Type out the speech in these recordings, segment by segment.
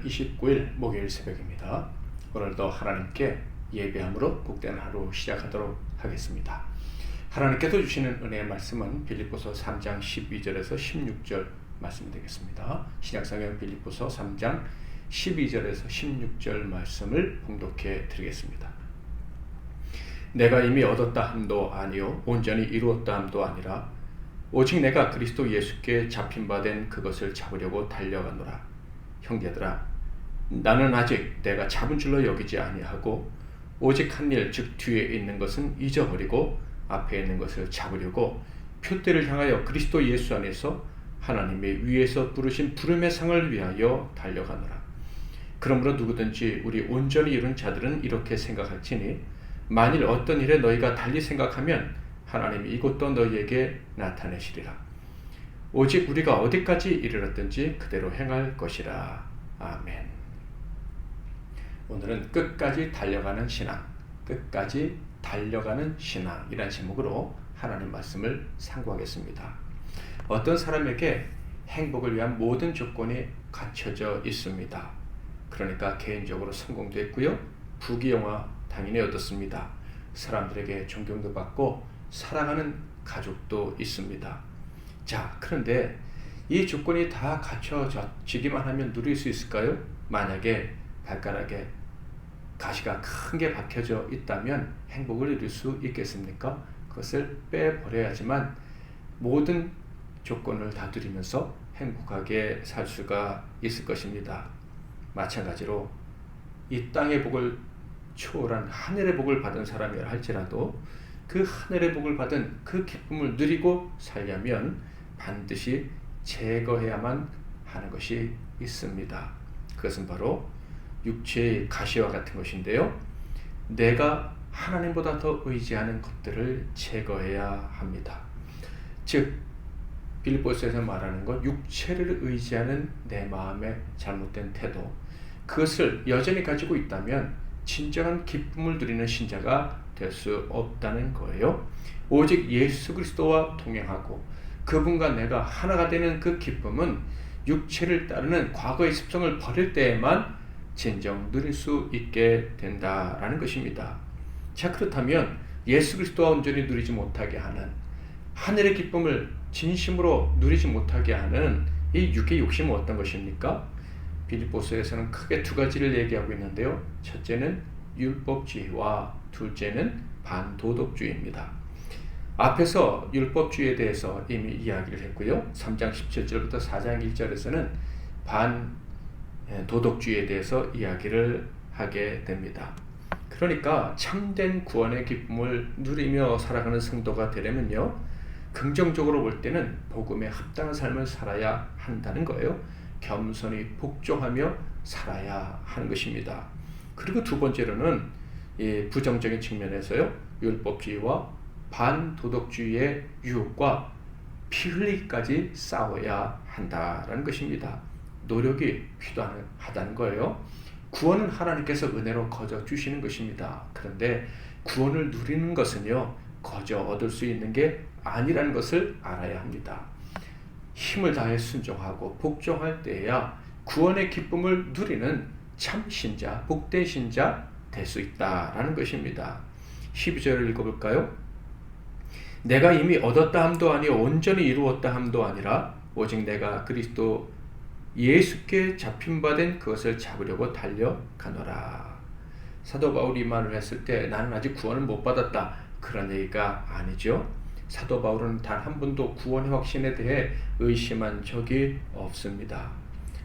29일 목요일 새벽입니다. 오늘도 하나님께 예배함으로 복된 하루 시작하도록 하겠습니다. 하나님께서 주시는 은혜의 말씀은 빌립보서 3장 12절에서 16절 말씀이 되겠습니다. 신약성경 빌립보서 3장 12절에서 16절 말씀을 봉독해 드리겠습니다. 내가 이미 얻었다 함도 아니요 온전히 이루었다 함도 아니라 오직 내가 그리스도 예수께 잡힌 바 된 그것을 잡으려고 달려가노라. 형제들아, 나는 아직 내가 잡은 줄로 여기지 아니하고 오직 한 일, 즉 뒤에 있는 것은 잊어버리고 앞에 있는 것을 잡으려고 표대를 향하여 그리스도 예수 안에서 하나님의 위에서 부르신 부름의 상을 위하여 달려가노라. 그러므로 누구든지 우리 온전히 이룬 자들은 이렇게 생각할지니 만일 어떤 일에 너희가 달리 생각하면 하나님이 이것도 너희에게 나타내시리라. 오직 우리가 어디까지 이르렀든지 그대로 행할 것이라. 아멘. 오늘은 끝까지 달려가는 신앙, 끝까지 달려가는 신앙이라는 제목으로 하나님 말씀을 상고하겠습니다. 어떤 사람에게 행복을 위한 모든 조건이 갖춰져 있습니다. 그러니까 개인적으로 성공도 했고요, 부귀영화 당연히 얻었습니다. 사람들에게 존경도 받고 사랑하는 가족도 있습니다. 자, 그런데 이 조건이 다 갖춰지기만 하면 누릴 수 있을까요? 만약에 발가락에 가시가 큰 게 박혀져 있다면 행복을 이룰 수 있겠습니까? 그것을 빼버려야지만 모든 조건을 다 누리면서 행복하게 살 수가 있을 것입니다. 마찬가지로 이 땅의 복을 초월한 하늘의 복을 받은 사람이라 할지라도 그 하늘의 복을 받은 그 기쁨을 누리고 살려면 반드시 제거해야만 하는 것이 있습니다. 그것은 바로 육체의 가시와 같은 것인데요, 내가 하나님보다 더 의지하는 것들을 제거해야 합니다. 즉 빌립보서에서 말하는 것, 육체를 의지하는 내 마음의 잘못된 태도, 그것을 여전히 가지고 있다면 진정한 기쁨을 누리는 신자가 될 수 없다는 거예요. 오직 예수 그리스도와 동행하고 그분과 내가 하나가 되는 그 기쁨은 육체를 따르는 과거의 습성을 버릴 때에만 진정 누릴 수 있게 된다라는 것입니다. 자, 그렇다면 예수 크리스도와 온전히 누리지 못하게 하는, 하늘의 기쁨을 진심으로 누리지 못하게 하는 이 육의 욕심은 어떤 것입니까? 빌립보서에서는 크게 두 가지를 얘기하고 있는데요, 첫째는 율법주의와 둘째는 반도덕주의입니다. 앞에서 율법주의에 대해서 이미 이야기를 했고요, 3장 17절부터 4장 1절에서는 반도덕주의에 대해서 이야기를 하게 됩니다. 그러니까 참된 구원의 기쁨을 누리며 살아가는 성도가 되려면요, 긍정적으로 볼 때는 복음에 합당한 삶을 살아야 한다는 거예요. 겸손히 복종하며 살아야 하는 것입니다. 그리고 두 번째로는 이 부정적인 측면에서요, 율법주의와 반도덕주의의 유혹과 피 흘리기까지 싸워야 한다라는 것입니다. 노력이 필요하다는 거예요. 구원은 하나님께서 은혜로 거저 주시는 것입니다. 그런데 구원을 누리는 것은요, 거저 얻을 수 있는 게 아니라는 것을 알아야 합니다. 힘을 다해 순종하고 복종할 때야 구원의 기쁨을 누리는 참 신자, 복된 신자 될 수 있다라는 것입니다. 12절을 읽어볼까요? 내가 이미 얻었다 함도 아니요 온전히 이루었다 함도 아니라 오직 내가 그리스도 예수께 잡힌 바 된 그것을 잡으려고 달려가노라. 사도 바울이 이 말을 했을 때 나는 아직 구원을 못 받았다, 그런 얘기가 아니죠. 사도 바울은 단 한 번도 구원의 확신에 대해 의심한 적이 없습니다.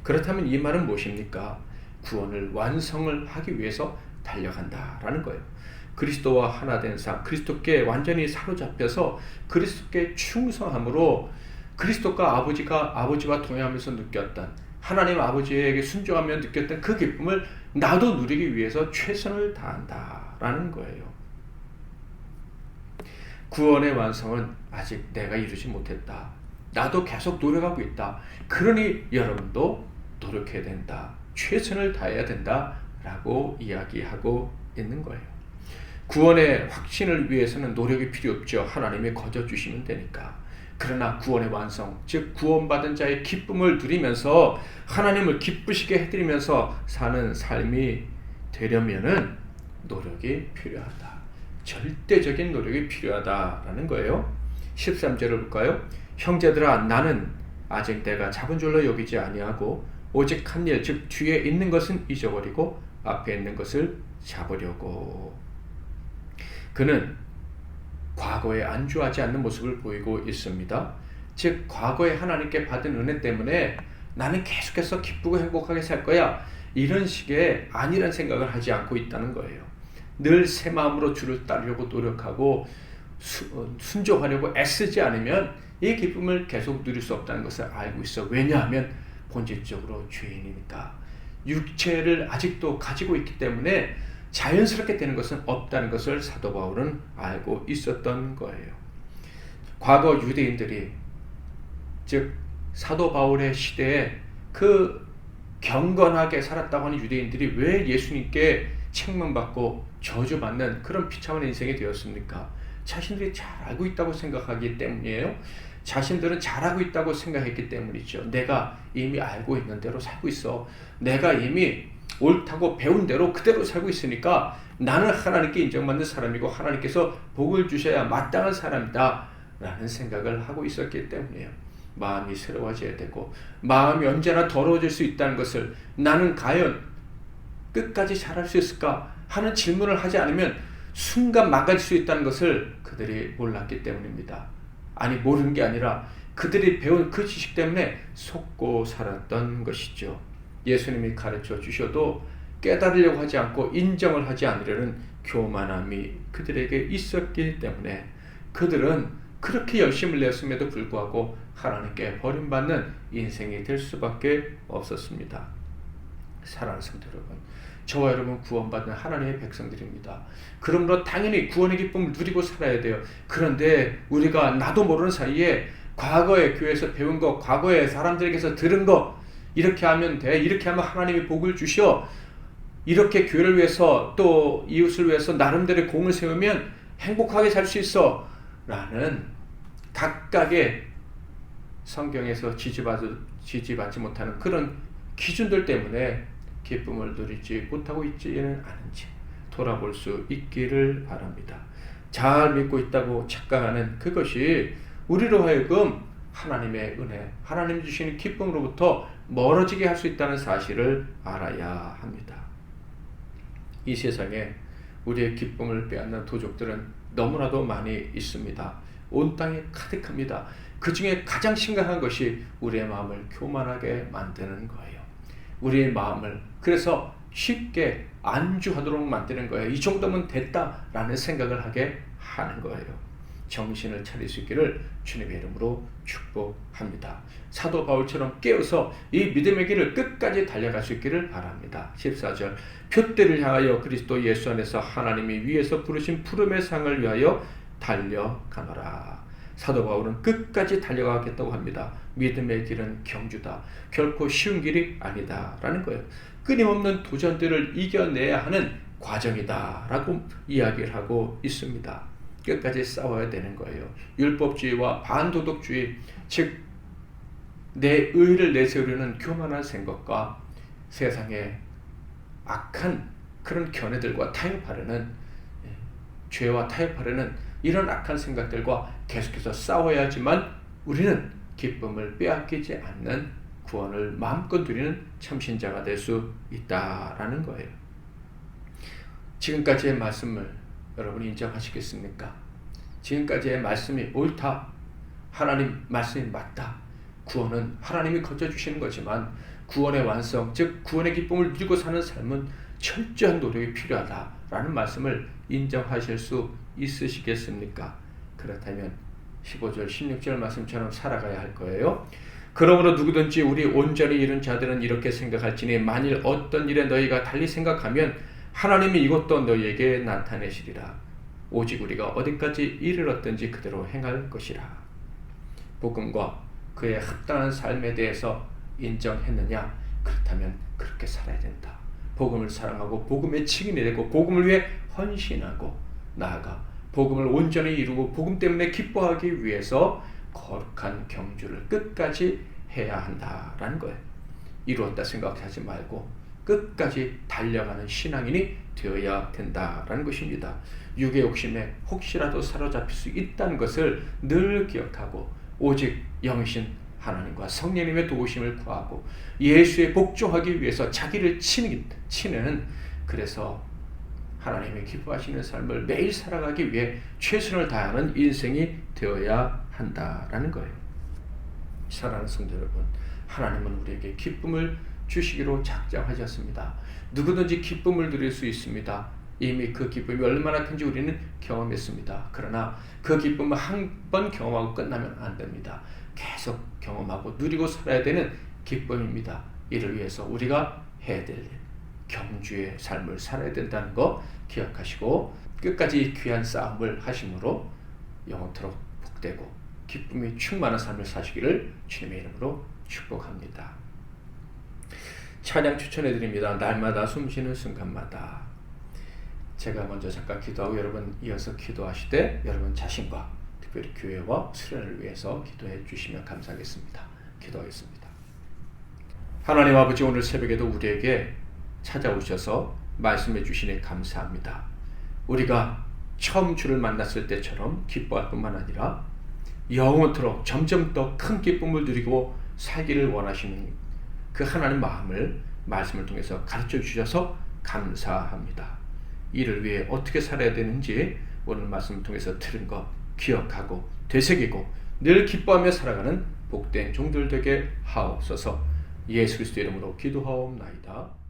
그렇다면 이 말은 무엇입니까? 구원을 완성을 하기 위해서 달려간다라는 거예요. 그리스도와 하나 된 삶, 그리스도께 완전히 사로잡혀서 그리스도께 충성함으로 그리스도가 아버지와 동행하면서 느꼈던, 하나님 아버지에게 순종하며 느꼈던 그 기쁨을 나도 누리기 위해서 최선을 다한다라는 거예요. 구원의 완성은 아직 내가 이루지 못했다, 나도 계속 노력하고 있다, 그러니 여러분도 노력해야 된다, 최선을 다해야 된다 라고 이야기하고 있는 거예요. 구원의 확신을 위해서는 노력이 필요 없죠. 하나님이 거저 주시면 되니까. 그러나 구원의 완성, 즉 구원받은 자의 기쁨을 누리면서 하나님을 기쁘시게 해드리면서 사는 삶이 되려면은 노력이 필요하다. 절대적인 노력이 필요하다라는 거예요. 13절을 볼까요? 형제들아, 나는 아직 내가 잡은 줄로 여기지 아니하고 오직 한 일, 즉 뒤에 있는 것은 잊어버리고 앞에 있는 것을 잡으려고. 그는 과거에 안주하지 않는 모습을 보이고 있습니다. 즉 과거에 하나님께 받은 은혜 때문에 나는 계속해서 기쁘고 행복하게 살 거야, 이런 식의 아니란 생각을 하지 않고 있다는 거예요. 늘 새 마음으로 주를 따르려고 노력하고 순종하려고 애쓰지 않으면 이 기쁨을 계속 누릴 수 없다는 것을 알고 있어. 왜냐하면 본질적으로 죄인이니까, 육체를 아직도 가지고 있기 때문에 자연스럽게 되는 것은 없다는 것을 사도 바울은 알고 있었던 거예요. 과거 유대인들이, 즉 사도 바울의 시대에 그 경건하게 살았다고 하는 유대인들이 왜 예수님께 책망받고 저주받는 그런 비참한 인생이 되었습니까? 자신들이 잘 알고 있다고 생각하기 때문이에요. 자신들은 잘하고 있다고 생각했기 때문이죠. 내가 이미 알고 있는 대로 살고 있어. 내가 이미 옳다고 배운 대로 그대로 살고 있으니까 나는 하나님께 인정받는 사람이고 하나님께서 복을 주셔야 마땅한 사람이다 라는 생각을 하고 있었기 때문이에요. 마음이 새로워져야 되고 마음이 언제나 더러워질 수 있다는 것을, 나는 과연 끝까지 잘할 수 있을까 하는 질문을 하지 않으면 순간 망가질 수 있다는 것을 그들이 몰랐기 때문입니다. 아니, 모르는 게 아니라 그들이 배운 그 지식 때문에 속고 살았던 것이죠. 예수님이 가르쳐 주셔도 깨달으려고 하지 않고 인정을 하지 않으려는 교만함이 그들에게 있었기 때문에 그들은 그렇게 열심을 냈음에도 불구하고 하나님께 버림받는 인생이 될 수밖에 없었습니다. 사랑하는 성도 여러분, 저와 여러분 구원받은 하나님의 백성들입니다. 그러므로 당연히 구원의 기쁨을 누리고 살아야 돼요. 그런데 우리가 나도 모르는 사이에 과거에 교회에서 배운 거, 과거에 사람들에게서 들은 거, 이렇게 하면 돼, 이렇게 하면 하나님이 복을 주셔, 이렇게 교회를 위해서 또 이웃을 위해서 나름대로 공을 세우면 행복하게 살 수 있어 라는 각각의 성경에서 지지받지 못하는 그런 기준들 때문에 기쁨을 누리지 못하고 있지는 않은지 돌아볼 수 있기를 바랍니다. 잘 믿고 있다고 착각하는 그것이 우리로 하여금 하나님의 은혜, 하나님 주시는 기쁨으로부터 멀어지게 할 수 있다는 사실을 알아야 합니다. 이 세상에 우리의 기쁨을 빼앗는 도적들은 너무나도 많이 있습니다. 온 땅에 가득합니다. 그 중에 가장 심각한 것이 우리의 마음을 교만하게 만드는 거예요. 우리의 마음을 그래서 쉽게 안주하도록 만드는 거예요. 이 정도면 됐다라는 생각을 하게 하는 거예요. 정신을 차릴 수 있기를 주님의 이름으로 축복합니다. 사도 바울처럼 깨어서 이 믿음의 길을 끝까지 달려갈 수 있기를 바랍니다. 14절, 표대를 향하여 그리스도 예수 안에서 하나님이 위에서 부르신 푸름의 상을 위하여 달려가노라. 사도 바울은 끝까지 달려가겠다고 합니다. 믿음의 길은 경주다. 결코 쉬운 길이 아니다 라는 거예요. 끊임없는 도전들을 이겨내야 하는 과정이다 라고 이야기를 하고 있습니다. 끝까지 싸워야 되는 거예요. 율법주의와 반도덕주의, 즉 내 의를 내세우려는 교만한 생각과 세상의 악한 그런 견해들과 타협하려는, 죄와 타협하려는 이런 악한 생각들과 계속해서 싸워야지만 우리는 기쁨을 빼앗기지 않는 구원을 마음껏 누리는 참신자가 될 수 있다라는 거예요. 지금까지의 말씀을 여러분이 인정하시겠습니까? 지금까지의 말씀이 옳다, 하나님 말씀이 맞다, 구원은 하나님이 거쳐주시는 거지만 구원의 완성, 즉 구원의 기쁨을 누리고 사는 삶은 철저한 노력이 필요하다라는 말씀을 인정하실 수 있으시겠습니까? 그렇다면 15절 16절 말씀처럼 살아가야 할 거예요. 그러므로 누구든지 우리 온전히 이룬 자들은 이렇게 생각할지니 만일 어떤 일에 너희가 달리 생각하면 하나님이 이것도 너희에게 나타내시리라. 오직 우리가 어디까지 이르렀든지 그대로 행할 것이라. 복음과 그의 합당한 삶에 대해서 인정했느냐? 그렇다면 그렇게 살아야 된다. 복음을 사랑하고 복음의 증인이 되고 복음을 위해 헌신하고 나아가 복음을 온전히 이루고 복음 때문에 기뻐하기 위해서 거룩한 경주를 끝까지 해야 한다라는 거예요. 이루었다 생각하지 말고 끝까지 달려가는 신앙인이 되어야 된다라는 것입니다. 육의 욕심에 혹시라도 사로잡힐 수 있다는 것을 늘 기억하고 오직 영이신 하나님과 성령님의 도우심을 구하고 예수에 복종하기 위해서 자기를 치는 그래서 하나님의 기뻐하시는 삶을 매일 살아가기 위해 최선을 다하는 인생이 되어야 한다라는 거예요. 사랑하는 성도 여러분, 하나님은 우리에게 기쁨을 주시기로 작정하셨습니다. 누구든지 기쁨을 누릴 수 있습니다. 이미 그 기쁨이 얼마나 큰지 우리는 경험했습니다. 그러나 그 기쁨을 한 번 경험하고 끝나면 안 됩니다. 계속 경험하고 누리고 살아야 되는 기쁨입니다. 이를 위해서 우리가 해야 될 경주의 삶을 살아야 된다는 거 기억하시고 끝까지 귀한 싸움을 하심으로 영원토록 복되고 기쁨이 충만한 삶을 사시기를 주님의 이름으로 축복합니다. 찬양 추천해드립니다. 날마다 숨쉬는 순간마다. 제가 먼저 잠깐 기도하고 여러분 이어서 기도하시되 여러분 자신과 특별히 교회와 수련을 위해서 기도해 주시면 감사하겠습니다. 기도하겠습니다. 하나님 아버지, 오늘 새벽에도 우리에게 찾아오셔서 말씀해 주시니 감사합니다. 우리가 처음 주를 만났을 때처럼 기뻐할 뿐만 아니라 영원토록 점점 더 큰 기쁨을 누리고 살기를 원하시는 그 하나님 마음을 말씀을 통해서 가르쳐 주셔서 감사합니다. 이를 위해 어떻게 살아야 되는지 오늘 말씀을 통해서 들은 것 기억하고 되새기고 늘 기뻐하며 살아가는 복된 종들 되게 하옵소서. 예수 그리스도 이름으로 기도하옵나이다.